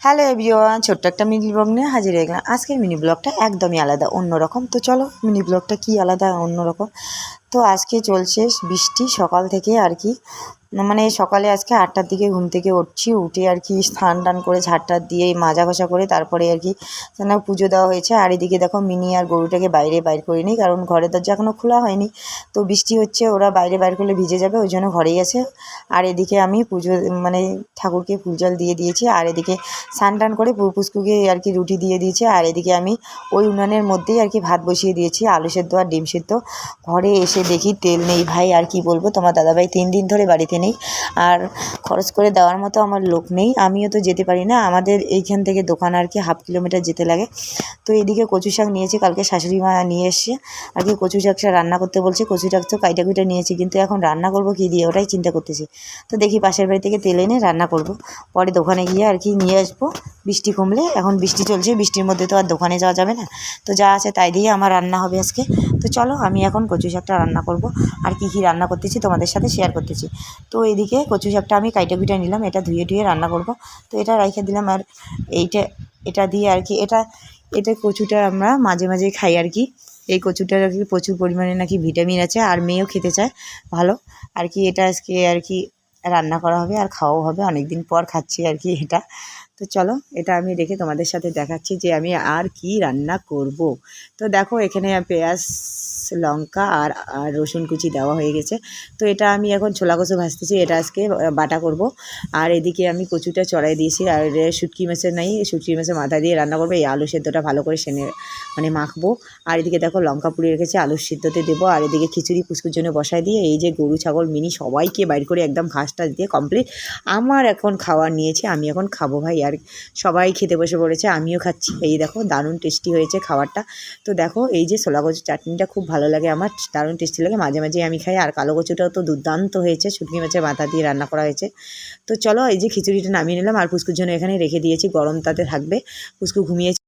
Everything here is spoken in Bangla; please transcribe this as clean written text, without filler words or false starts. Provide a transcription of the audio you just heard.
হ্যালো এভরিওয়ান, ছোট্ট একটা মিনি ব্লগ নিয়ে হাজির হয়ে গেলাম। আজকের মিনি ব্লগটা একদমই আলাদা, অন্যরকম। তো চলো মিনি ব্লগটা কী আলাদা অন্যরকম। তো আজকে চলছে বৃষ্টি সকাল থেকে আর কি, মানে সকালে আজকে 8টার দিকে ঘুম থেকে উঠছি, উঠে আর কি স্নান টান করে ঝাড়টার দিয়ে মাজা ঘষা করে তারপরে আর কি পুজো দেওয়া হয়েছে। আর এদিকে দেখো মিনি আর গরুটাকে বাইর করে নিই, কারণ ঘরের দরজা এখনও খোলা হয়নি। তো বৃষ্টি হচ্ছে, ওরা বাইর করলে ভিজে যাবে, ওই জন্য ঘরেই আছে। আর এদিকে আমি পুজো মানে ঠাকুরকে ফুল জল দিয়ে দিয়েছি। আর এদিকে স্নান টান করে পুষ্কুকে আর কি রুটি দিয়ে দিয়েছি। আর এদিকে আমি ওই উনানের মধ্যেই আর কি ভাত বসিয়ে দিয়েছি, আলু সেদ্ধ আর ডিম সেদ্ধ। ঘরে এসে দেখি তেল নেই ভাই, আর কি বলবো, তোমার দাদাভাই 3 দিন ধরে বাড়িতে নেই, আর খরচ করে দেওয়ার মতো আমার লোক নেই। আমিও তো যেতে পারি না, আমাদের এইখান থেকে দোকান আর কি 1/2 কিলোমিটার যেতে লাগে। তো এদিকে কচু শাক নিয়েছি, কালকে শাশুড়ি মা নিয়ে এসছে আর কি কচু শাকটা রান্না করতে বলছে। কচু শাক তো কাইটা কুইটা নিয়েছি, কিন্তু এখন রান্না করব কী দিয়ে ওটাই চিন্তা করতেছি। তো দেখি পাশের বাড়ি থেকে তেল এনে রান্না করব, পরে দোকানে গিয়ে আর কি নিয়ে আসবো বৃষ্টি কমলে। এখন বৃষ্টি চলছে, বৃষ্টির মধ্যে তো আর দোকানে যাওয়া যাবে না, তো যা আছে তাই দিয়ে আমার রান্না হবে আজকে। তো চলো আমি এখন কচু শাকটা রান্না করব, আর কি কি রান্না করতেছি তোমাদের সাথে শেয়ার করতেছি। তো এদিকে কচু শাকটা আমি কাইটা কুইটা নিলাম, এটা ধুয়ে রান্না করব। তো এটা রেখে দিলাম। আর এটা দিয়ে আর কি এটা কচুটা আমরা মাঝে মাঝে খাই আর কি। এই কচুটার আর কি প্রচুর পরিমাণে নাকি ভিটামিন আছে, আর মেয়েও খেতে চায় ভালো আর কি। এটা আজকে আর কি রান্না করা হবে আর খাওয়াও হবে, অনেক দিন পর খাচ্ছি আর কি এটা। তো চলো এটা আমি রেখে তোমাদের সাথে দেখাচ্ছি যে আমি আর কি রান্না করব। তো দেখো এখানে পেঁয়াজ, লঙ্কা আর রসুন কুচি দেওয়া হয়ে গেছে। তো এটা আমি এখন ছোলা কচু ভাজতেছি, এটা আজকে বাটা করব। আর এদিকে আমি কচুটা চড়াই দিয়েছি, আর শুটকি মাছের মাথা দিয়ে রান্না করবো। এই আলু সেদ্ধটা ভালো করে মানে মাখবো। আর এদিকে দেখো লঙ্কা পুড়িয়ে রেখেছি, আলুর সিদ্ধতে দেবো। আর এদিকে খিচুড়ি পুষ্কুর জন্য বসাই দিয়ে এই যে গরু ছাগল মিনি সবাইকে বাইর করে একদম ঘাস টাস দিয়ে কমপ্লিট আমার এখন খাওয়ার নিয়েছে, আমি এখন খাবো ভাই। আর সবাই খেতে বসে পড়েছে, আমিও খাচ্ছি। এই দেখো দারুণ টেস্টি হয়েছে খাবারটা। তো দেখো এই যে ছোলা কচুর চাটনিটা খুব ভালো লাগে আমার, দারুণ টেস্টি লাগে, মাঝে মাঝে আমি খাই। আর কালো কচুটাও তো দুর্দান্ত হয়েছে, শুটকি মাছের মাথা দিয়ে রান্না করা হয়েছে। তো চলো এই যে খিচুড়িটা নামিয়ে নিলাম, আর পুষ্কুর জন্য এখানে রেখে দিয়েছি, গরম তাতে থাকবে। পুষ্কু ঘুমিয়েছে।